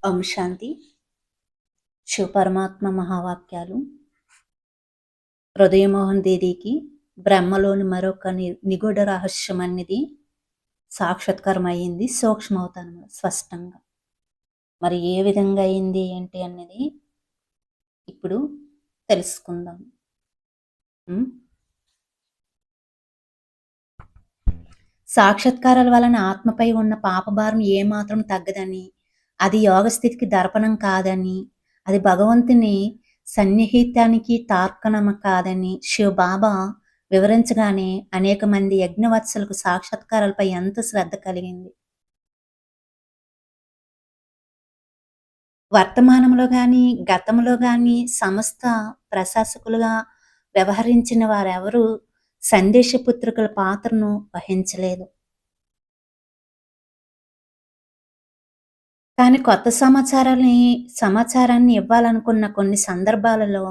ఓం శాంతి. శివపరమాత్మ మహావాక్యాలు. హృదయమోహన్ దీదీకి బ్రహ్మలోని మరొక నిగూఢ రహస్యం అనేది సాక్షాత్కారం అయ్యింది. సూక్ష్మవుతాను స్పష్టంగా. మరి ఏ విధంగా అయింది ఏంటి అనేది ఇప్పుడు తెలుసుకుందాం. సాక్షాత్కారాల వలన ఆత్మపై ఉన్న పాపభారం ఏమాత్రం తగ్గదని, అది యోగస్థితికి దర్పణం కాదని, అది భగవంతుని సన్నిహితానికి తార్కణం కాదని శివబాబా వివరించగానే అనేక మంది యజ్ఞవత్సలకు సాక్షాత్కారాలపై ఎంత శ్రద్ధ కలిగింది. వర్తమానంలో కానీ గతంలో కానీ సమస్త ప్రశాసకులుగా వ్యవహరించిన వారెవరూ సందేశపుత్రికల పాత్రను వహించలేదు. కానీ కొత్త సమాచారాన్ని ఇవ్వాలనుకున్న కొన్ని సందర్భాలలో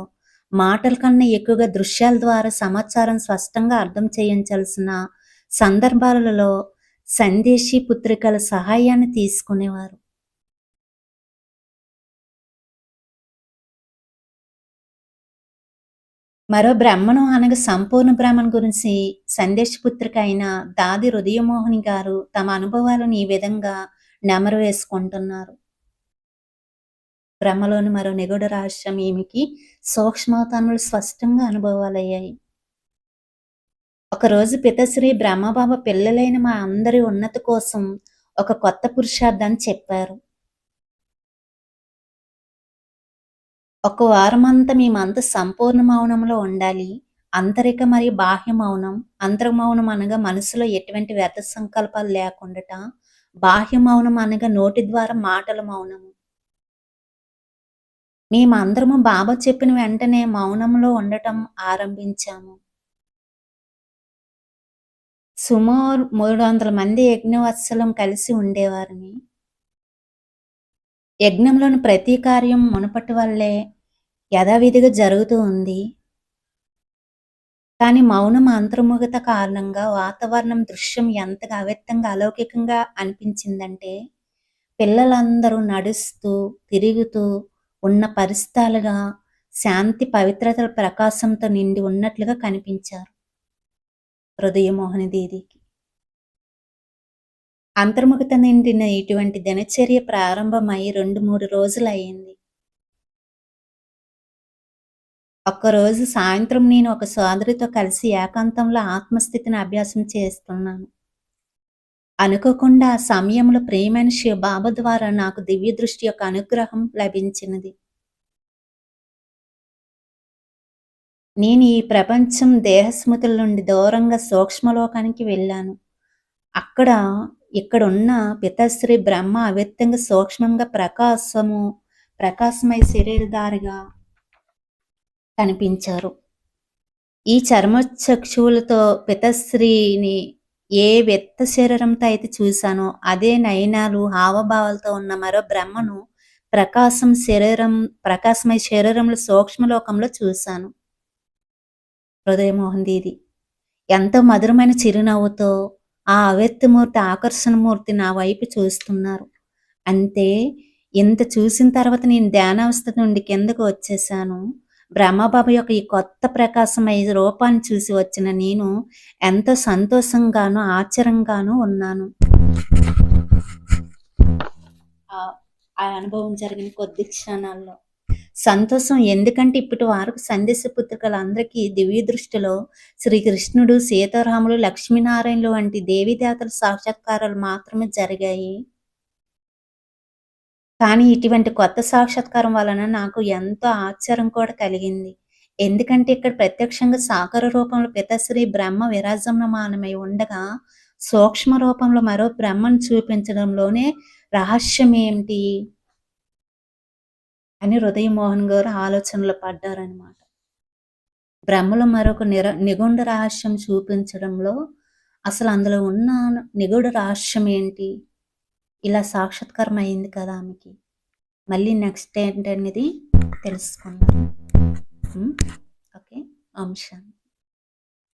మాటల కన్నా ఎక్కువగా దృశ్యాల ద్వారా సమాచారం స్పష్టంగా అర్థం చేయించాల్సిన సందర్భాలలో సందేశీ పుత్రికల సహాయాన్ని తీసుకునేవారు. మరో బ్రహ్మను అనగా సంపూర్ణ బ్రహ్మను గురించి సందేశపుత్రిక అయిన దాది హృదయమోహిని గారు తమ అనుభవాలను ఈ విధంగా నెమరు వేసుకుంటున్నారు. బ్రహ్మలోని మరో నిగూఢ రహస్యం ఈమెకి సూక్ష్మతనులు స్పష్టంగా అనుభవాలయ్యాయి. ఒకరోజు పితశ్రీ బ్రహ్మబాబా పిల్లలైన మా అందరి ఉన్నతి కోసం ఒక కొత్త పురుషార్థాన్ని చెప్పారు. ఒక వారమంతా మేమంతా సంపూర్ణ మౌనంలో ఉండాలి. ఆంతరిక మరియు బాహ్య మౌనం. అంతర మౌనం అనగా మనసులో ఎటువంటి వ్యర్థ సంకల్పాలు లేకుండాట, బాహ్య మౌనం అనగా నోటి ద్వారా మాటల మౌనము. మేమందరము బాబా చెప్పిన వెంటనే మౌనంలో ఉండటం ఆరంభించాము. సుమారు 300 మంది యజ్ఞవత్సలం కలిసి ఉండేవారిని. యజ్ఞంలోని ప్రతి కార్యం మునుపటి వల్లే యథావిధిగా జరుగుతూ ఉంది. కానీ మౌనం అంతర్ముఖత కారణంగా వాతావరణం దృశ్యం ఎంతగా అవ్యక్తంగా అలౌకికంగా అనిపించిందంటే, పిల్లలందరూ నడుస్తూ తిరుగుతూ ఉన్న పరిస్థితులుగా శాంతి పవిత్రతల ప్రకాశంతో నిండి ఉన్నట్లుగా కనిపించారు హృదయమోహని దీదీకి. అంతర్ముఖత నిండిన ఇటువంటి దినచర్య ప్రారంభమై 2-3 రోజులు అయింది. ఒక్కరోజు సాయంత్రం నేను ఒక సోదరితో కలిసి ఏకాంతంలో ఆత్మస్థితిని అభ్యాసం చేస్తున్నాను. అనుకోకుండా ఆ సమయంలో ప్రియమైన శివబాబా ద్వారా నాకు దివ్య దృష్టి యొక్క అనుగ్రహం లభించినది. నేను ఈ ప్రపంచం దేహస్మృతుల నుండి దూరంగా సూక్ష్మలోకానికి వెళ్ళాను. ఇక్కడున్న పితశ్రీ బ్రహ్మ అవ్యక్తంగా సూక్ష్మంగా ప్రకాశమై శరీరధారిగా కనిపించారు. ఈ చర్మచక్షువులతో పితశ్రీని ఏ వ్యక్త శరీరంతో అయితే చూశానో అదే నయనాలు హావభావాలతో ఉన్న మరో బ్రహ్మను ప్రకాశమై శరీరంలో సూక్ష్మలోకంలో చూశాను. హృదయమోహన్ దీది ఎంతో మధురమైన చిరునవ్వుతో ఆ అవ్యక్తమూర్తి ఆకర్షణమూర్తి నా వైపు చూస్తున్నారు. అంతే, ఇంత చూసిన తర్వాత నేను ధ్యానావస్థ నుండి కిందకు వచ్చేసాను. బ్రహ్మబాబా యొక్క ఈ కొత్త ప్రకాశమయ రూపాన్ని చూసి వచ్చిన నేను ఎంతో సంతోషంగాను ఆశ్చర్యంగాను ఉన్నాను. ఆ అనుభవం జరిగిన కొద్ది క్షణాల్లో సంతోషం. ఎందుకంటే ఇప్పటి వరకు సందేశ పుత్రికలందరికీ దివ్య దృష్టిలో శ్రీకృష్ణుడు, సీతారాములు, లక్ష్మీనారాయణులు వంటి దేవీదేవతల సాక్షాత్కారాలు మాత్రమే జరిగాయి. కానీ ఇటువంటి కొత్త సాక్షాత్కారం వలన నాకు ఎంతో ఆశ్చర్యం కూడా కలిగింది. ఎందుకంటే ఇక్కడ ప్రత్యక్షంగా సాకార రూపంలో పితశ్రీ బ్రహ్మ విరాజమానమై ఉండగా సూక్ష్మ రూపంలో మరో బ్రహ్మను చూపించడంలోనే రహస్యం ఏమిటి అని హృదయమోహన్ గారు ఆలోచనలో పడ్డారనమాట. బ్రహ్మలో మరొక నిగూఢ రహస్యం చూపించడంలో అసలు అందులో ఉన్న నిగూఢ రహస్యం ఏంటి, ఇలా సాక్షాత్కారం అయింది కదా ఆమెకి. మళ్ళీ నెక్స్ట్ ఏంటనేది తెలుసుకుందాం. ఓకే, ఓం శాంతి.